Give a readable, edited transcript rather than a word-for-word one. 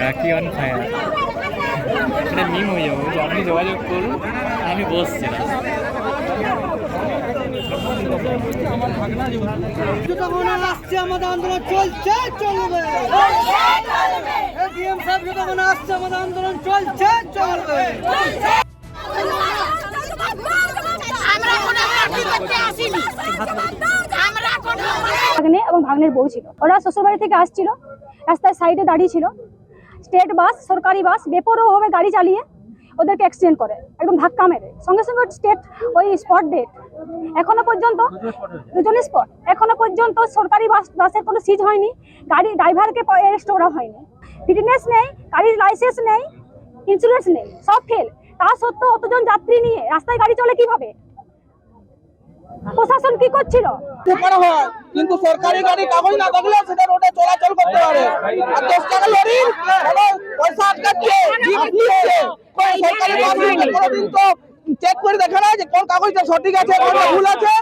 কাকি on fire এটা মিম হয়ে যাবো যে আপনি যোগাযোগ করুন আমি বসছি না। আসছে আমাদের আন্দোলন চলছে চলবে, ডিএম সাহেব যতক্ষণ আসছে আমাদের আন্দোলন চলছে চলবে। ভাগ্নে এবং ভাগ্নের বউ ছিল, ওরা শ্বশুরবাড়ি থেকে আসছিল, রাস্তার সাইডে দাঁড়িয়ে ছিল। স্টেট বাস, সরকারি বাস বেপরোয়াভাবে গাড়ি চালিয়ে ওদেরকে অ্যাক্সিডেন্ট করে, একদম ধাক্কা মেরে সঙ্গে সঙ্গে স্টেট ওই স্পট ডেট। এখনো পর্যন্ত দুজনই স্পট, এখনো পর্যন্ত সরকারি বাসের কোনো সিজ হয়নি, গাড়ি ড্রাইভারকে অ্যারেস্ট করা হয়নি, ফিটনেস নেই, গাড়ির লাইসেন্স নেই, ইন্স্যুরেন্স নেই, সব ফেল। তা সত্ত্বেও অতজন যাত্রী নিয়ে রাস্তায় গাড়ি চলে কিভাবে? প্রশাসন কি করছিল? কিন্তু সরকারি গাড়ি কাগজ না থাকলে সেটা রোডে চলাচল করতে পারে। আর 10 টাকা লরি পয়সা আটকাচ্ছে, সরকারি বাস কোনোদিন তো চেক করে দেখে না যে কোন কাগজটা সঠিক আছে কোনটা ভুল আছে।